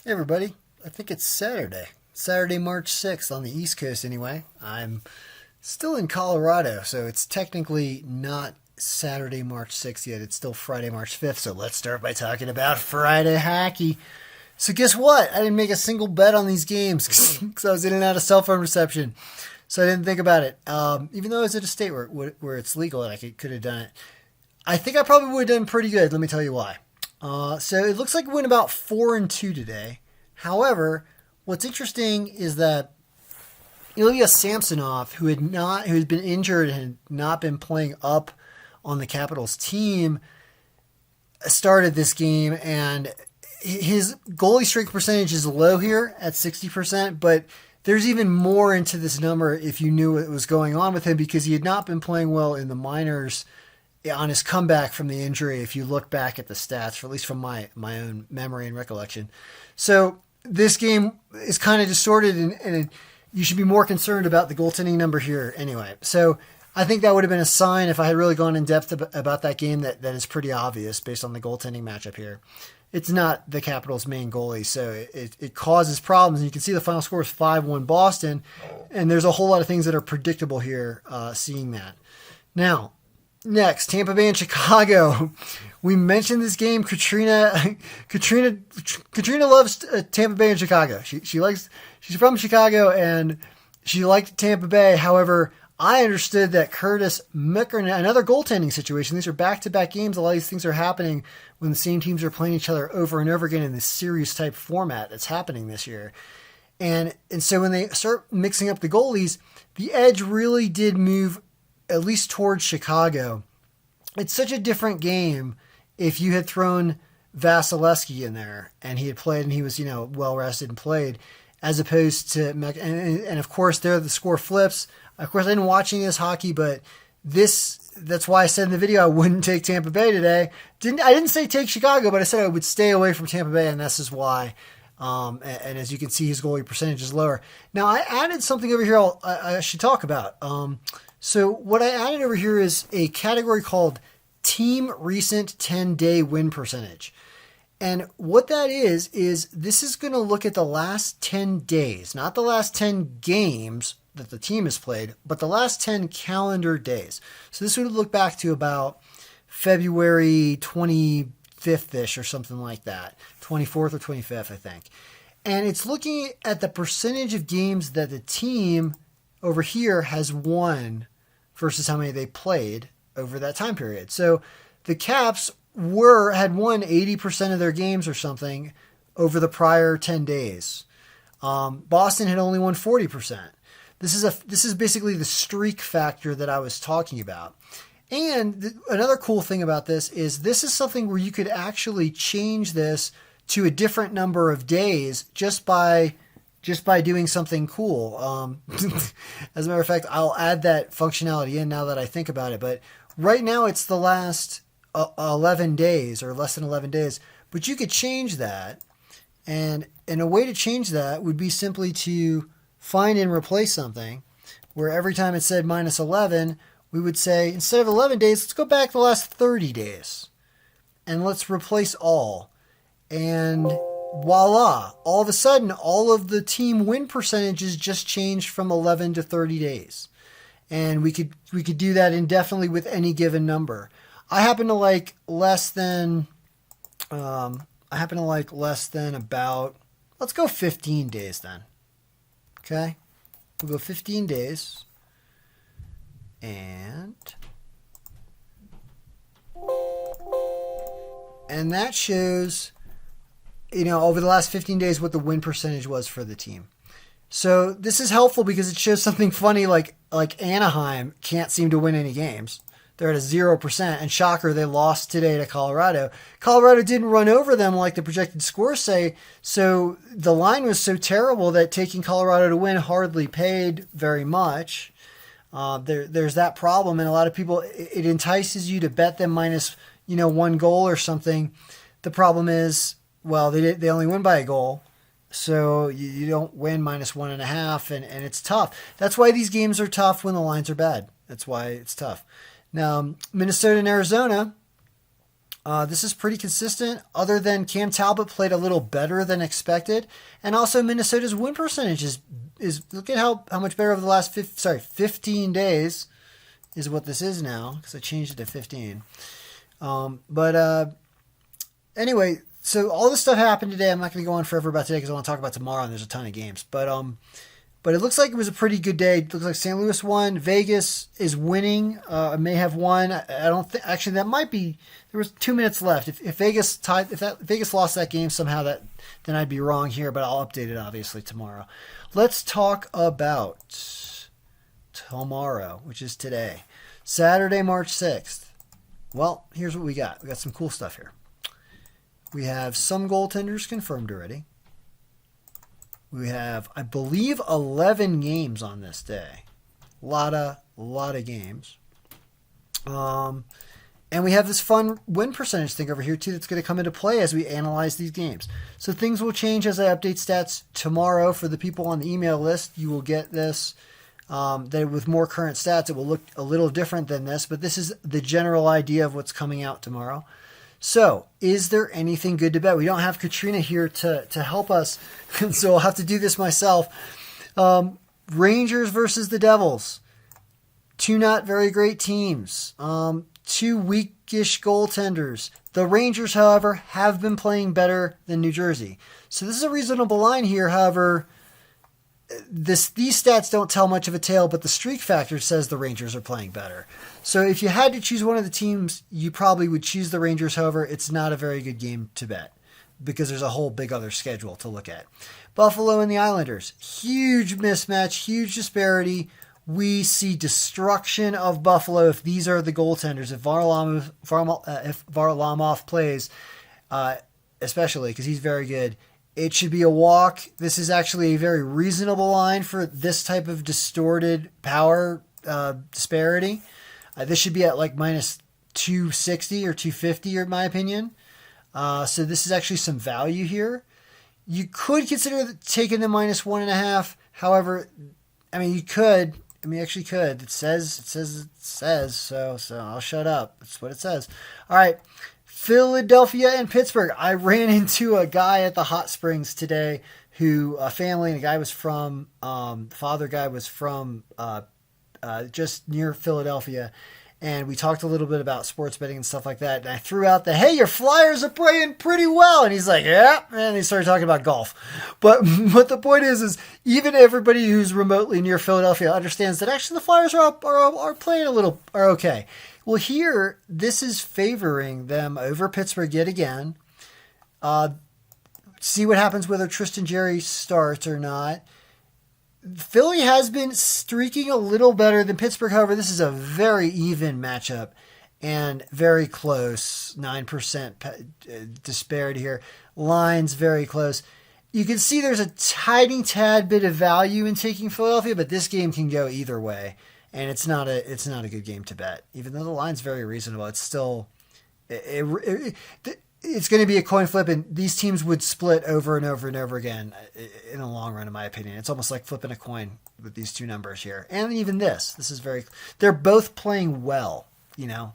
Hey everybody, I think it's Saturday. Saturday, March 6th on the East Coast anyway. I'm still in Colorado, so it's technically not Saturday, March 6th yet. It's still Friday, March 5th. So let's start by talking about Friday hockey. So guess what? I didn't make a single bet on these games because I was in and out of cell phone reception. So I didn't think about it. Even though I was at a state where it's legal and I could have done it. I think I probably would have done pretty good. Let me tell you why. So it looks like we went about 4-2 today. However, what's interesting is that Ilya Samsonov, who had been injured and had not been playing up on the Capitals team, started this game, and his goalie strike percentage is low here at 60%, but there's even more into this number if you knew what was going on with him because he had not been playing well in the minors on his comeback from the injury, if you look back at the stats, or at least from my own memory and recollection. So this game is kind of distorted, and you should be more concerned about the goaltending number here anyway. So I think that would have been a sign if I had really gone in depth about that game that is pretty obvious based on the goaltending matchup here. It's not the Capitals' main goalie, so it causes problems. And you can see the final score is 5-1 Boston, and there's a whole lot of things that are predictable here seeing that. Now, next, Tampa Bay and Chicago. We mentioned this game. Katrina loves Tampa Bay and Chicago. She's from Chicago and she liked Tampa Bay. However, I understood that Curtis Mickerman, another goaltending situation. These are back-to-back games. A lot of these things are happening when the same teams are playing each other over and over again in this series type format that's happening this year. And so when they start mixing up the goalies, the edge really did move at least towards Chicago. It's such a different game if you had thrown Vasilevsky in there and he had played and he was, well rested and played, as opposed to and of course there the score flips. Of course, I didn't watch any of this hockey, but that's why I said in the video I wouldn't take Tampa Bay today. I didn't say take Chicago, but I said I would stay away from Tampa Bay, and this is why. And as you can see, his goalie percentage is lower. Now, I added something over here I should talk about. So what I added over here is a category called Team Recent 10-Day Win Percentage. And what that is this is going to look at the last 10 days, not the last 10 games that the team has played, but the last 10 calendar days. So this would look back to about February 25th-ish or something like that, 24th or 25th, I think. And it's looking at the percentage of games that the team over here has won versus how many they played over that time period. So the Caps had won 80% of their games or something over the prior 10 days. Boston had only won 40%. This is basically the streak factor that I was talking about. And another cool thing about this is something where you could actually change this to a different number of days just by doing something cool. As a matter of fact, I'll add that functionality in now that I think about it. But right now it's the last 11 days or less than 11 days. But you could change that. And a way to change that would be simply to find and replace something where every time it said minus 11, we would say, instead of 11 days, let's go back the last 30 days. And let's replace all. And voila, all of a sudden, all of the team win percentages just changed from 11 to 30 days. And we could do that indefinitely with any given number. I happen to like less than about, let's go 15 days then. Okay? We'll go 15 days. And that shows, over the last 15 days what the win percentage was for the team. So this is helpful because it shows something funny like Anaheim can't seem to win any games. They're at a 0%, and shocker, they lost today to Colorado. Colorado didn't run over them like the projected scores say, so the line was so terrible that taking Colorado to win hardly paid very much. There's that problem, and a lot of people, it entices you to bet them minus, one goal or something. The problem is, well, they only win by a goal, so you don't win minus 1.5, and it's tough. That's why these games are tough when the lines are bad. That's why it's tough. Now, Minnesota and Arizona, This is pretty consistent, other than Cam Talbot played a little better than expected. And also Minnesota's win percentage is look at how much better over the last 15 days is what this is now, because I changed it to 15. But anyway, so all this stuff happened today. I'm not going to go on forever about today because I want to talk about tomorrow, and there's a ton of games. But it looks like it was a pretty good day. It looks like St. Louis won. Vegas is winning. May have won. I don't think. Actually, that might be. There was 2 minutes left. If Vegas tied, if Vegas lost that game somehow, then I'd be wrong here. But I'll update it obviously tomorrow. Let's talk about tomorrow, which is today, Saturday, March 6th. Well, here's what we got. We got some cool stuff here. We have some goaltenders confirmed already. We have, I believe, 11 games on this day. A lot of games. And we have this fun win percentage thing over here, too, that's going to come into play as we analyze these games. So things will change as I update stats tomorrow. For the people on the email list, you will get this. With more current stats, it will look a little different than this, but this is the general idea of what's coming out tomorrow. So, is there anything good to bet? We don't have Katrina here to help us, so I'll have to do this myself. Rangers versus the Devils. Two not very great teams. Two weakish goaltenders. The Rangers, however, have been playing better than New Jersey. So this is a reasonable line here, however. These stats don't tell much of a tale, but the streak factor says the Rangers are playing better. So if you had to choose one of the teams, you probably would choose the Rangers. However, it's not a very good game to bet because there's a whole big other schedule to look at. Buffalo and the Islanders. Huge mismatch, huge disparity. We see destruction of Buffalo if these are the goaltenders. If Varlamov plays, especially because he's very good, it should be a walk. This is actually a very reasonable line for this type of distorted power disparity. This should be at like minus 260 or 250, in my opinion. So this is actually some value here. You could consider taking the minus 1.5. However, I mean, you could. I mean, you actually could. It says. So I'll shut up. That's what it says. All right. Philadelphia and Pittsburgh. I ran into a guy at the hot springs today who a family, and a guy was from, the father guy was from just near Philadelphia. And we talked a little bit about sports betting and stuff like that. And I threw out hey, your Flyers are playing pretty well. And he's like, yeah. And he started talking about golf. But the point is even everybody who's remotely near Philadelphia understands that actually the Flyers are playing are okay. Well, here, this is favoring them over Pittsburgh yet again. See what happens whether Tristan Jarry starts or not. Philly has been streaking a little better than Pittsburgh. However, this is a very even matchup and very close. 9% disparity here. Lines very close. You can see there's a tiny tad bit of value in taking Philadelphia, but this game can go either way. And it's not a good game to bet. Even though the line's very reasonable, it's still it's going to be a coin flip, and these teams would split over and over and over again in the long run, in my opinion. It's almost like flipping a coin with these two numbers here. And even this is they're both playing well.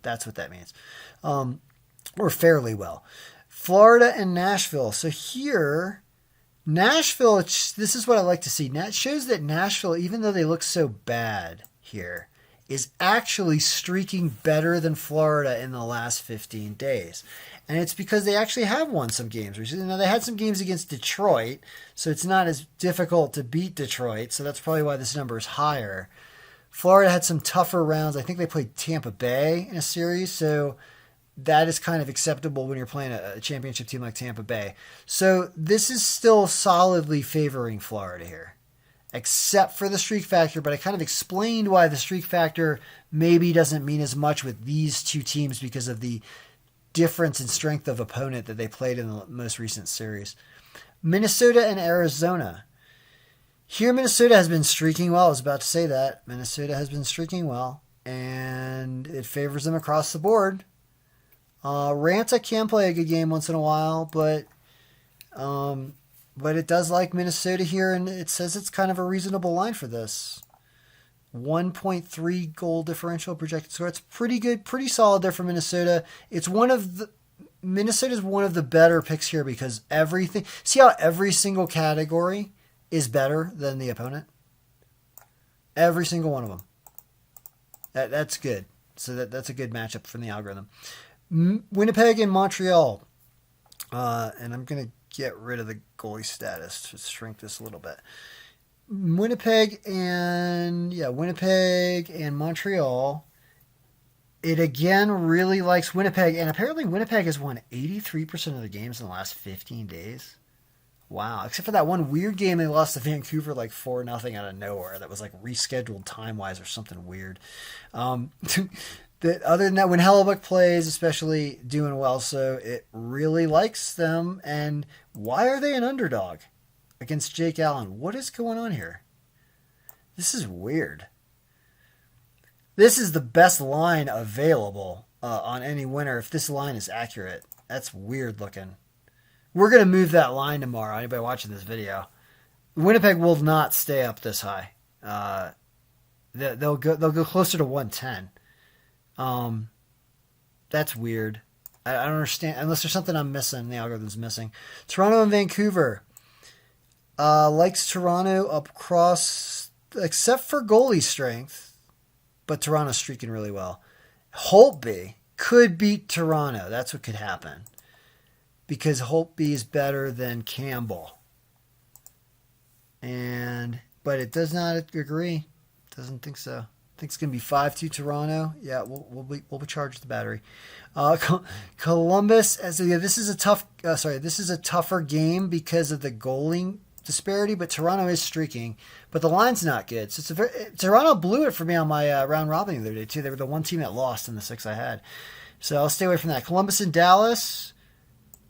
That's what that means. Or fairly well. Florida and Nashville. So here, Nashville, this is what I like to see. It shows that Nashville, even though they look so bad here, is actually streaking better than Florida in the last 15 days. And it's because they actually have won some games recently. Now, they had some games against Detroit, so it's not as difficult to beat Detroit, so that's probably why this number is higher. Florida had some tougher rounds. I think they played Tampa Bay in a series, so that is kind of acceptable when you're playing a championship team like Tampa Bay. So this is still solidly favoring Florida here, except for the streak factor, but I kind of explained why the streak factor maybe doesn't mean as much with these two teams because of the difference in strength of opponent that they played in the most recent series. Minnesota and Arizona. Here, Minnesota has been streaking well. I was about to say that. Minnesota has been streaking well, and it favors them across the board. Ranta can play a good game once in a while, but it does like Minnesota here, and it says it's kind of a reasonable line for this. 1.3 goal differential projected score. It's pretty good, pretty solid there for Minnesota. It's one of Minnesota's one of the better picks here because everything. See how every single category is better than the opponent? Every single one of them. That's good. So that's a good matchup from the algorithm. Winnipeg and Montreal. And I'm going to get rid of the goalie status to shrink this a little bit. Winnipeg and Montreal. It again really likes Winnipeg, and apparently Winnipeg has won 83% of the games in the last 15 days. Wow, except for that one weird game they lost to Vancouver like 4-0 out of nowhere. That was like rescheduled time-wise or something weird. Other than that, when Hellebuck plays, especially doing well, so it really likes them. And why are they an underdog against Jake Allen? What is going on here? This is weird. This is the best line available on any winner if this line is accurate. That's weird looking. We're going to move that line tomorrow. Anybody watching this video? Winnipeg will not stay up this high. They'll go closer to 110. That's weird. I don't understand. Unless there's something I'm missing. The algorithm's missing. Toronto and Vancouver. Likes Toronto up across, except for goalie strength. But Toronto's streaking really well. Holtby could beat Toronto. That's what could happen. Because Holtby is better than Campbell. But it does not agree. Doesn't think so. I think it's going to be 5-2 Toronto. Yeah, we'll be charged the battery. Columbus. This is a tougher game because of the goaling disparity. But Toronto is streaking. But the line's not good. So Toronto blew it for me on my round robin the other day too. They were the one team that lost in the 6 I had. So I'll stay away from that. Columbus and Dallas.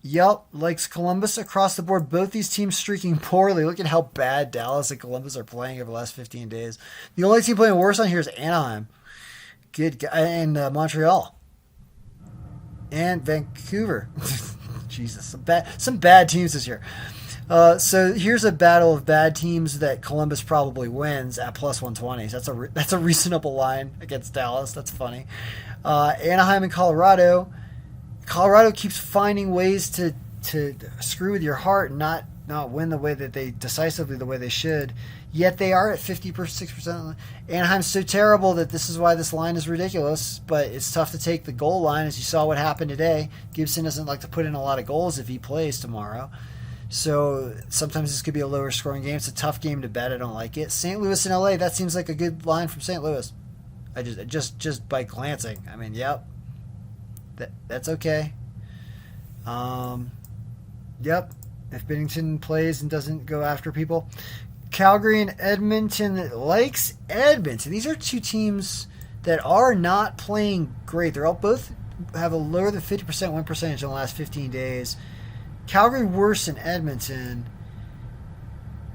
Yep, likes Columbus across the board. Both these teams streaking poorly. Look at how bad Dallas and Columbus are playing over the last 15 days. The only team playing worse on here is Anaheim. Good guy. And Montreal. And Vancouver. Jesus, some bad teams this year. So here's a battle of bad teams that Columbus probably wins at plus 120. That's a reasonable line against Dallas. That's funny. Anaheim and Colorado. Colorado keeps finding ways to screw with your heart and not win the way that decisively the way they should. Yet they are at 56%. Anaheim's so terrible that this is why this line is ridiculous. But it's tough to take the goal line, as you saw what happened today. Gibson doesn't like to put in a lot of goals if he plays tomorrow. So sometimes this could be a lower scoring game. It's a tough game to bet. I don't like it. St. Louis and LA, that seems like a good line from St. Louis. I just by glancing. I mean, yep. That's okay. Yep. If Binnington plays and doesn't go after people. Calgary and Edmonton likes Edmonton. These are two teams that are not playing great. They're all both have a lower than 50% win percentage in the last 15 days. Calgary worse than Edmonton.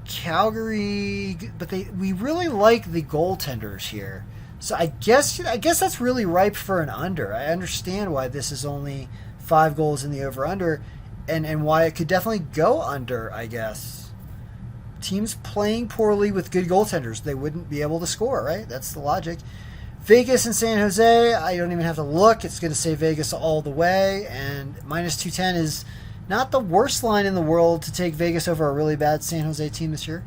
Calgary, but we really like the goaltenders here. So I guess that's really ripe for an under. I understand why this is only 5 goals in the over-under and why it could definitely go under, I guess. Teams playing poorly with good goaltenders, they wouldn't be able to score, right? That's the logic. Vegas and San Jose, I don't even have to look. It's going to say Vegas all the way, and minus 210 is not the worst line in the world to take Vegas over a really bad San Jose team this year.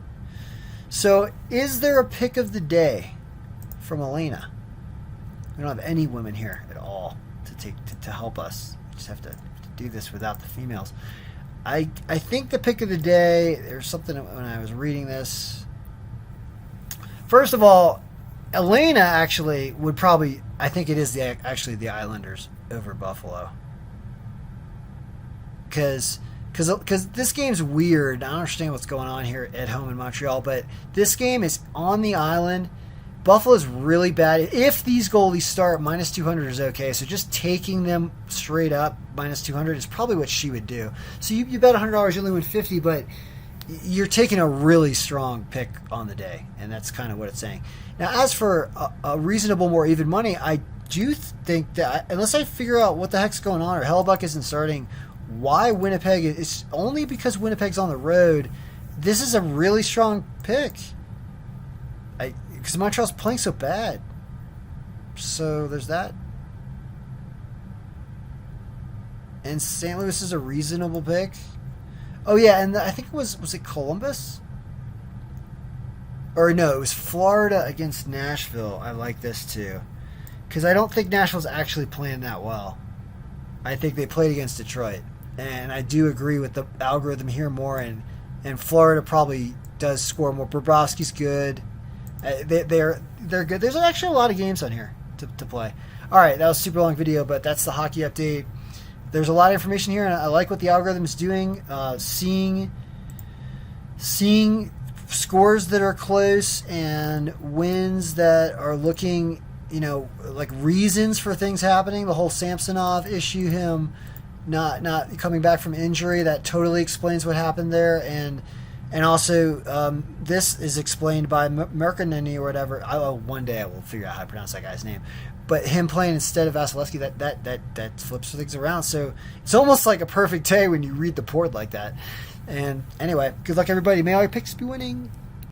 So is there a pick of the day from Elena? We don't have any women here at all to help us. We just have to do this without the females. I think the pick of the day, there's something when I was reading this. First of all, Elena actually would probably, I think it is actually the Islanders over Buffalo. Because this game's weird. I don't understand what's going on here at home in Montreal, but this game is on the island. Buffalo's really bad. If these goalies start, minus 200 is okay. So just taking them straight up, minus 200 is probably what she would do. So you bet $100, you only win 50, but you're taking a really strong pick on the day, and that's kind of what it's saying. Now, as for a reasonable, more even money, I do think that unless I figure out what the heck's going on or Hellebuck isn't starting, why Winnipeg is only because Winnipeg's on the road. This is a really strong pick. Because Montreal's playing so bad. So there's that. And St. Louis is a reasonable pick. Oh, yeah, and I think it was it Columbus? Or no, it was Florida against Nashville. I like this too. Because I don't think Nashville's actually playing that well. I think they played against Detroit. And I do agree with the algorithm here more. And Florida probably does score more. Bobrovsky's good. They're good. There's actually a lot of games on here to play. All right, that was a super long video, but that's the hockey update. There's a lot of information here, and I like what the algorithm is doing. Seeing scores that are close and wins that are looking, like reasons for things happening. The whole Samsonov issue, him not coming back from injury, that totally explains what happened there. And also, this is explained by Merkanini or whatever. One day I will figure out how to pronounce that guy's name. But him playing instead of Vasilevsky, that flips things around. So it's almost like a perfect day when you read the board like that. And anyway, good luck, everybody. May all your picks be winning.